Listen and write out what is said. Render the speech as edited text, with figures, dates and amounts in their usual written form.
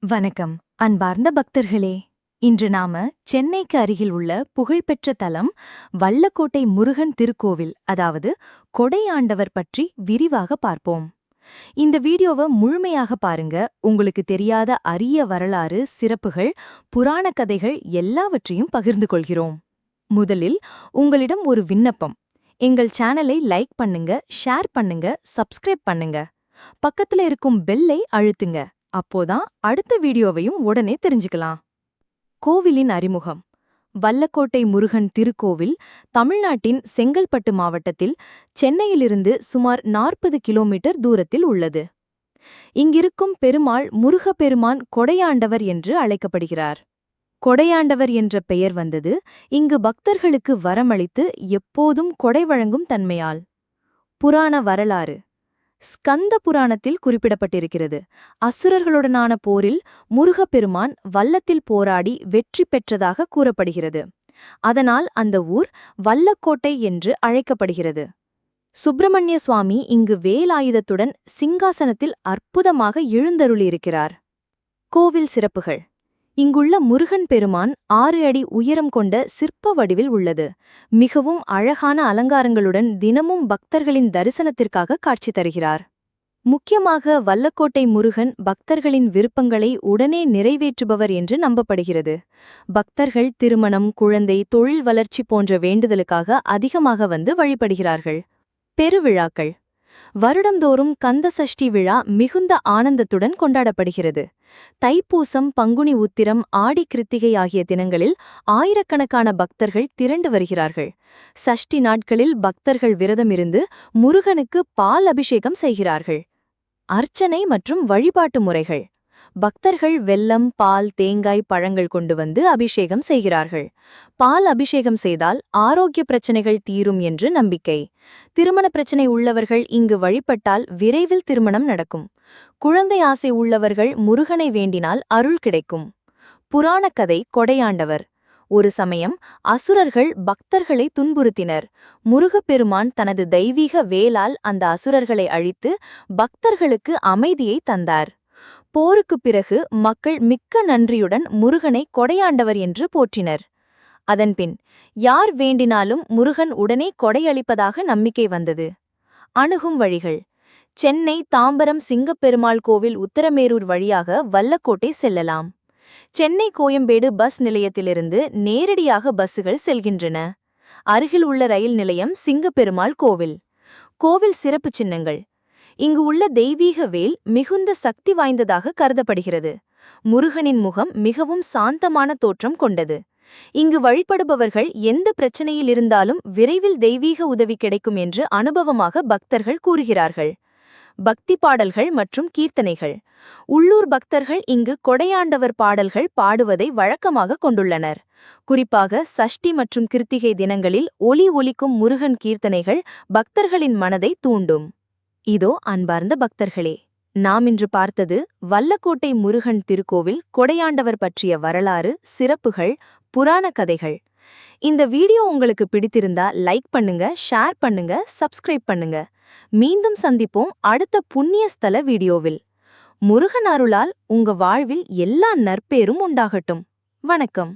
வணக்கம் அன்பார்ந்த பக்தர்களே. இன்று நாம சென்னைக்கு அருகில் உள்ள புகழ்பெற்ற தலம் வல்லக்கோட்டை முருகன் திருக்கோவில், அதாவது கொடையாண்டவர் பற்றி விரிவாக பார்ப்போம். இந்த வீடியோவை முழுமையாக பாருங்க. உங்களுக்கு தெரியாத அரிய வரலாறு, சிறப்புகள், புராண கதைகள் எல்லாவற்றையும் பகிர்ந்து கொள்கிறோம். முதலில் உங்களிடம் ஒரு விண்ணப்பம். எங்கள் சேனலை லைக் பண்ணுங்க, ஷேர் பண்ணுங்க, சப்ஸ்கிரைப் பண்ணுங்க. பக்கத்துல இருக்கும் பெல்லை அழுத்துங்க. அப்போதான் அடுத்த வீடியோவையும் உடனே தெரிஞ்சுக்கலாம். கோவிலின் அறிமுகம். வல்லக்கோட்டை முருகன் திருக்கோவில் தமிழ்நாட்டின் செங்கல்பட்டு மாவட்டத்தில் சென்னையிலிருந்து சுமார் 40 கிலோமீட்டர் தூரத்தில் உள்ளது. இங்கிருக்கும் பெருமாள் முருகப்பெருமான் கொடையாண்டவர் என்று அழைக்கப்படுகிறார். கொடையாண்டவர் என்ற பெயர் வந்தது இங்கு பக்தர்களுக்கு வரமளித்து எப்போதும் கொடை வழங்கும் தன்மையால். புராண வரலாறு. ஸ்கந்த புராணத்தில் குறிப்பிடப்பட்டிருக்கிறது. அசுரர்களுடனான போரில் முருகப்பெருமான் வல்லத்தில் போராடி வெற்றி பெற்றதாக கூறப்படுகிறது. அதனால் அந்த ஊர் வல்லக்கோட்டை என்று அழைக்கப்படுகிறது. சுப்பிரமணிய சுவாமி இங்கு வேலாயுதத்துடன் சிங்காசனத்தில் அற்புதமாக எழுந்தருளியிருக்கிறார். கோவில் சிறப்புகள். இங்குள்ள முருகன் பெருமான் 6 அடி உயரம் கொண்ட சிற்ப வடிவில் உள்ளது. மிகவும் அழகான அலங்காரங்களுடன் தினமும் பக்தர்களின் தரிசனத்திற்காக காட்சி தருகிறார். முக்கியமாக வல்லக்கோட்டை முருகன் பக்தர்களின் விருப்பங்களை உடனே நிறைவேற்றுபவர் என்று நம்பப்படுகிறது. பக்தர்கள் திருமணம், குழந்தை, தொழில் வளர்ச்சி போன்ற வேண்டுதலுக்காக அதிகமாக வந்து வழிபடுகிறார்கள். பெருவிழாக்கள். வருடந்தோறும் கந்த சஷ்டி விழா மிகுந்த ஆனந்தத்துடன் கொண்டாடப்படுகிறது. தைப்பூசம், பங்குனி உத்திரம், ஆடி கிருத்திகை ஆகிய தினங்களில் ஆயிரக்கணக்கான பக்தர்கள் திரண்டு வருகிறார்கள். சஷ்டி நாட்களில் பக்தர்கள் விரதமிருந்து முருகனுக்கு பால் அபிஷேகம் செய்கிறார்கள். அர்ச்சனை மற்றும் வழிபாட்டு முறைகள். பக்தர்கள் வெல்லம், பால், தேங்காய், பழங்கள் கொண்டு வந்து அபிஷேகம் செய்கிறார்கள். பால் அபிஷேகம் செய்தால் ஆரோக்கிய பிரச்சனைகள் தீரும் என்று நம்பிக்கை. திருமண பிரச்சனை உள்ளவர்கள் இங்கு வழிபட்டால் விரைவில் திருமணம் நடக்கும். குழந்தை ஆசை உள்ளவர்கள் முருகனை வேண்டினால் அருள் கிடைக்கும். புராணக்கதை. கொடையாண்டவர். ஒரு சமயம் அசுரர்கள் பக்தர்களை துன்புறுத்தினர். முருகப்பெருமான் தனது தெய்வீக வேலால் அந்த அசுரர்களை அழித்து பக்தர்களுக்கு அமைதியை தந்தார். போருக்குப் பிறகு மக்கள் மிக்க நன்றியுடன் முருகனை கொடையாண்டவர் என்று போற்றினர். அதன்பின் யார் வேண்டினாலும் முருகன் உடனே கொடையளிப்பதாக நம்பிக்கை வந்தது. அணுகும் வழிகள். சென்னை தாம்பரம் சிங்கப்பெருமாள் கோவில் உத்தரமேரூர் வழியாக வல்லக்கோட்டை செல்லலாம். சென்னை கோயம்பேடு பஸ் நிலையத்திலிருந்து நேரடியாக பஸ்ஸுகள் செல்கின்றன. அருகில் உள்ள ரயில் நிலையம் சிங்கப்பெருமாள் கோவில். கோவில் சிறப்பு சின்னங்கள். இங்கு உள்ள தெய்வீக வேல் மிகுந்த சக்தி வாய்ந்ததாக கருதப்படுகிறது. முருகனின் முகம் மிகவும் சாந்தமான தோற்றம் கொண்டது. இங்கு வழிபடுபவர்கள் எந்த பிரச்சனையில் இருந்தாலும் விரைவில் தெய்வீக உதவி கிடைக்கும் என்று அனுபவமாக பக்தர்கள் கூறுகிறார்கள். பக்தி பாடல்கள் மற்றும் கீர்த்தனைகள். உள்ளூர் பக்தர்கள் இங்கு கொடையாண்டவர் பாடல்கள் பாடுவதை வழக்கமாக கொண்டுள்ளனர். குறிப்பாக சஷ்டி மற்றும் கிருத்திகை தினங்களில் ஒலி ஒலிக்கும் முருகன் கீர்த்தனைகள் பக்தர்களின் மனதை தூண்டும். இதோ அன்பார்ந்த பக்தர்களே, நாம் இன்று பார்த்தது வல்லக்கோட்டை முருகன் திருக்கோவில் கொடையாண்டவர் பற்றிய வரலாறு, சிறப்புகள், புராண கதைகள். இந்த வீடியோ உங்களுக்கு பிடித்திருந்தா லைக் பண்ணுங்க, ஷேர் பண்ணுங்க, சப்ஸ்கிரைப் பண்ணுங்க. மீண்டும் சந்திப்போம் அடுத்த புண்ணிய ஸ்தல வீடியோவில். முருகன் அருளால் உங்க வாழ்வில் எல்லா நற்பேரும் உண்டாகட்டும். வணக்கம்.